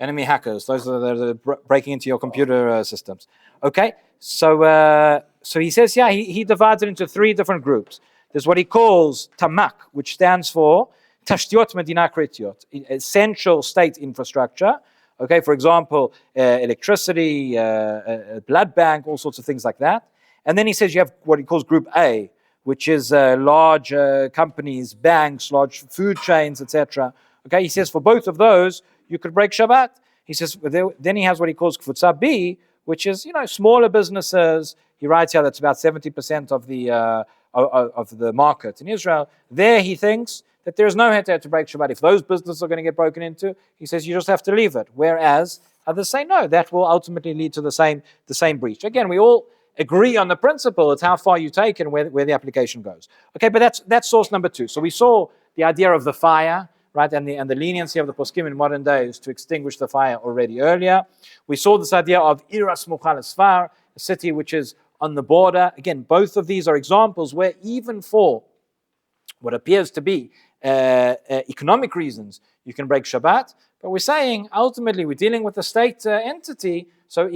Enemy hackers. Those are the breaking into your computer systems. Okay? So he says, he divides it into three different groups. There's what he calls TAMAK, which stands for Tashtiyot Medina Kritiot, essential state infrastructure. Okay, for example, electricity, a blood bank, all sorts of things like that. And then he says you have what he calls Group A, which is large companies, banks, large food chains, etc. Okay, he says for both of those, you could break Shabbat. He says, then he has what he calls Kfutza B, which is, smaller businesses. He writes here that's about 70% of the market in Israel. There he thinks that there is no heter to break Shabbat. If those businesses are going to get broken into, he says you just have to leave it. Whereas others say no, that will ultimately lead to the same breach. Again, we all agree on the principle. It's how far you take and where the application goes. Okay, but that's source number two. So we saw the idea of the fire, right, and the leniency of the poskim in modern days to extinguish the fire already earlier. We saw this idea of Iras Mukhal Sfar, a city which is on the border. Again, both of these are examples where even for what appears to be economic reasons, you can break Shabbat. But we're saying, ultimately, we're dealing with a state entity, so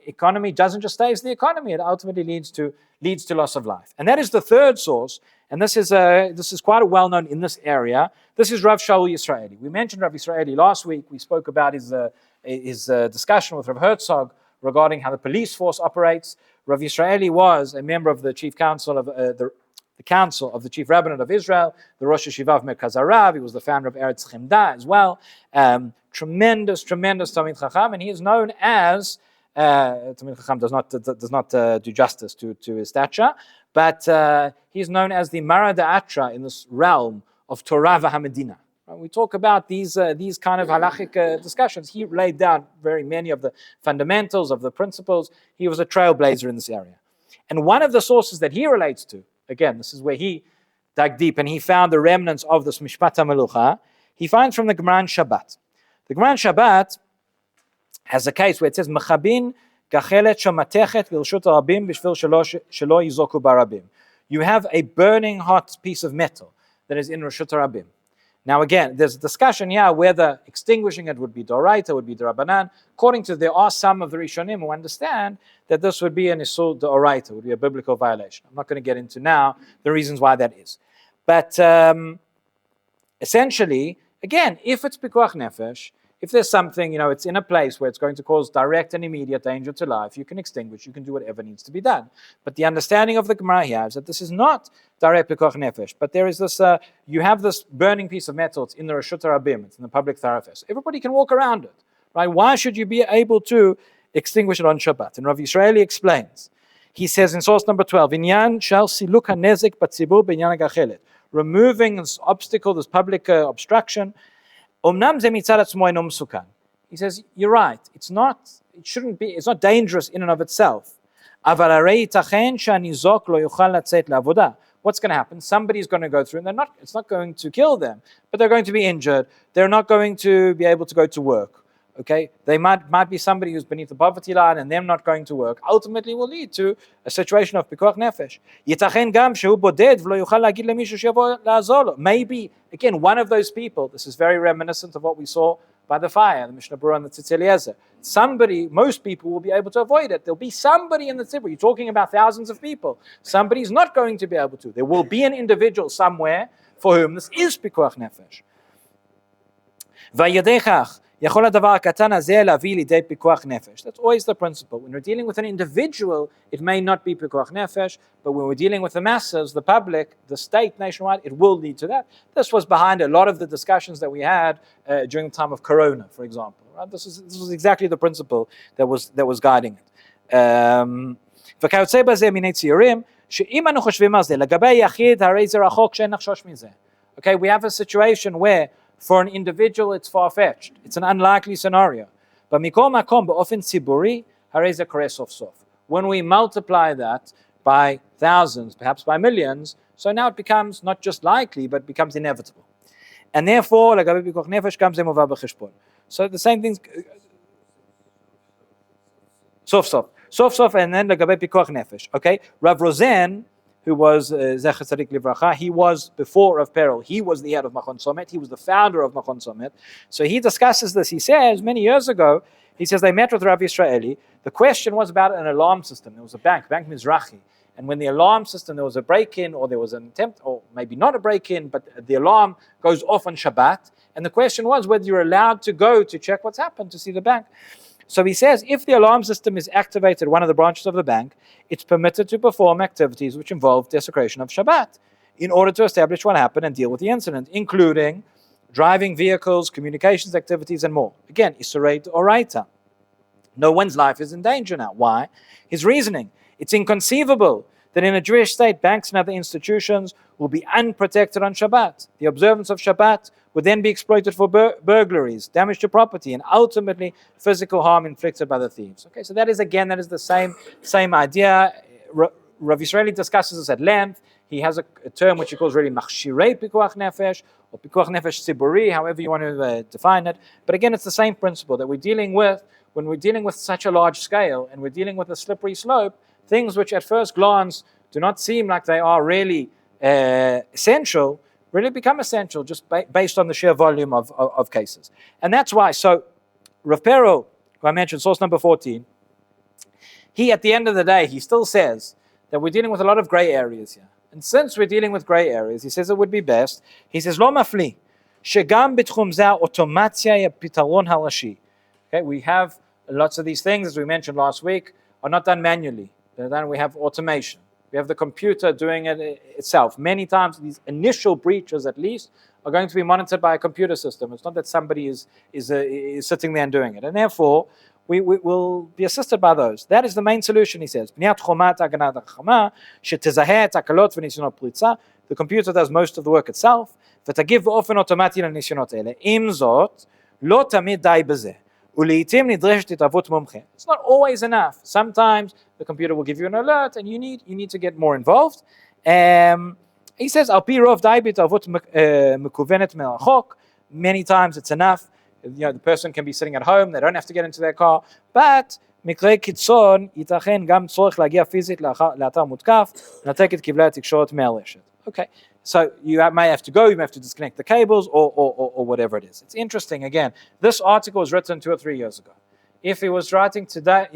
economy doesn't just stay as the economy, it ultimately leads to loss of life. And that is the third source, and this is quite well known in this area. This is Rav Shaul Yisraeli. We mentioned Rav Yisraeli last week. We spoke about his discussion with Rav Herzog regarding how the police force operates. Rav Yisraeli was a member of the chief council of the council of the chief rabbinate of Israel, the Rosh Yeshiva of Merkaz Harav. He was the founder of Eretz Chemda as well. Tremendous Talmid Chacham, and he is known as Talmid Chacham does not do justice to his stature, but he's known as the Mara Da'atra in this realm of Torah v'Hamedina. We talk about these kind of halachic discussions. He laid down very many of the fundamentals of the principles. He was a trailblazer in this area. And one of the sources that he relates to, again, this is where he dug deep and he found the remnants of this Mishpat HaMelucha, he finds from the Gemara in Shabbat. The Gemara in Shabbat has a case where it says, Mechabin gachelet shomatechet v'ilshut harabim b'shvil shelo yizoku barabim. You have a burning hot piece of metal that is in Reshut Rabim. Now again, there's a discussion here whether extinguishing it would be Doraita, would be Darabanan. According to, there are some of the Rishonim who understand that this would be an Isur Doraita, would be a biblical violation. I'm not going to get into now the reasons why that is. But essentially, again, if it's Pikuach Nefesh, if there's something, it's in a place where it's going to cause direct and immediate danger to life, you can extinguish, you can do whatever needs to be done. But the understanding of the Gemara here is that this is not direct Pikuach Nefesh, but there is this, you have this burning piece of metal, it's in the Reshut Rabim, it's in the public thoroughfares. Everybody can walk around it, right? Why should you be able to extinguish it on Shabbat? And Rabbi Israeli explains. He says in source number 12, Inyan shal siluk hanezek batzibur b'inyan hagachelet. Removing this obstacle, this public obstruction. He says, you're right, it's not dangerous in and of itself. What's going to happen? Somebody's going to go through, and it's not going to kill them, but they're going to be injured. They're not going to be able to go to work. Okay, they might be somebody who's beneath the poverty line, and them not going to work ultimately will lead to a situation of pikuach nefesh. Maybe again one of those people. This is very reminiscent of what we saw by the fire, the Mishnah Berurah and the Tzitz Eliezer. Most people will be able to avoid it. There'll be somebody in the tzibur. You're talking about thousands of people. Somebody's not going to be able to. There will be an individual somewhere for whom this is pikuach nefesh. That's always the principle. When we're dealing with an individual, it may not be pikuach nefesh, but when we're dealing with the masses, the public, the state, nationwide, it will lead to that. This was behind a lot of the discussions that we had during the time of Corona, for example. Right? This was exactly the principle that was guiding it. Okay, we have a situation where for an individual, it's far-fetched. It's an unlikely scenario. But when we multiply that by thousands, perhaps by millions, so now it becomes not just likely, but becomes inevitable. And therefore, so the same things. Sof, and then לגבי פיקוח נפש. Okay, Rav Rosen, who was Zecher Tzadik Livracha, he was before Rav Perel. He was the head of Machon Somet. He was the founder of Machon Somet. So he discusses this. He says, many years ago, he says they met with Rabbi Israeli. The question was about an alarm system. There was a Bank Mizrahi. And when the alarm system, there was a break-in, or there was an attempt, or maybe not a break-in, but the alarm goes off on Shabbat. And the question was whether you're allowed to go to check what's happened, to see the bank. So he says, if the alarm system is activated, one of the branches of the bank, it's permitted to perform activities which involve desecration of Shabbat in order to establish what happened and deal with the incident, including driving vehicles, communications activities, and more. Again, Isurei D'Oraita. No one's life is in danger now. Why? His reasoning. It's inconceivable that in a Jewish state, banks and other institutions will be unprotected on Shabbat. The observance of Shabbat would then be exploited for burglaries, damage to property, and ultimately physical harm inflicted by the thieves. Okay, so that is the same idea. Rav Israeli discusses this at length. He has a term which he calls really machshirei pikuach nefesh, or pikuach nefesh tziburi, however you want to define it. But again, it's the same principle that when we're dealing with such a large scale, and we're dealing with a slippery slope, things which at first glance do not seem like they are really essential, really become essential just based on the sheer volume of cases. And that's why, so Rav Perel, who I mentioned, source number 14, he, at the end of the day, he still says that we're dealing with a lot of gray areas here. And since we're dealing with gray areas, he says it would be best, he says, lo mafli, shegam betchum zeh automatia ya pitaron halashi. Okay, we have lots of these things, as we mentioned last week, are not done manually. They're done, we have automation. We have the computer doing it itself. Many times, these initial breaches, at least, are going to be monitored by a computer system. It's not that somebody is sitting there and doing it. And therefore, we will be assisted by those. That is the main solution, he says. The computer does most of the work itself. It's not always enough. Sometimes the computer will give you an alert and you need to get more involved. He says, many times it's enough. The person can be sitting at home, they don't have to get into their car. But מקרה קיצון, ייתכן גם צורך להגיע פיזית לאתר מותקף, לנתק את כבלי התקשורת מהרשת. Okay, so you may have to go, you may have to disconnect the cables or whatever it is. It's interesting, again, this article was written 2 or 3 years ago. If he was writing today,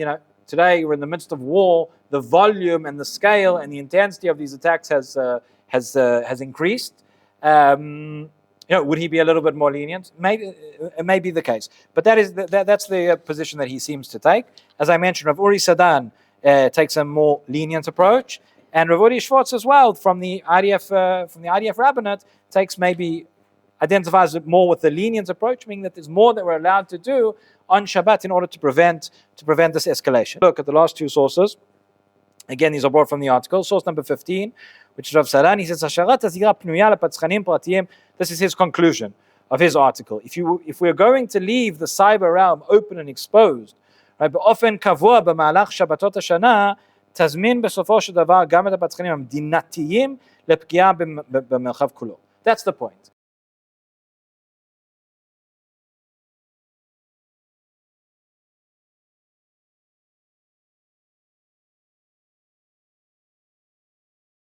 today we're in the midst of war, the volume and the scale and the intensity of these attacks has increased. Would he be a little bit more lenient? Maybe it may be the case, but that's the position that he seems to take. As I mentioned, Rav Uri Sadan takes a more lenient approach, and Rav Uri Schwartz as well from the IDF rabbinate identifies it more with the lenient approach, meaning that there's more that we're allowed to do on Shabbat in order to prevent this escalation. Look at the last 2 sources. Again, these are brought from the article. Source number 15, which is Rav Sadan. He says, this is his conclusion of his article. If we're going to leave the cyber realm open and exposed, right, באופן קבוע במהלך שבתות השנה, תזמין בסופו של דבר גם את הפצחנים המדינתיים לפגיעה במרחב כולו. That's the point.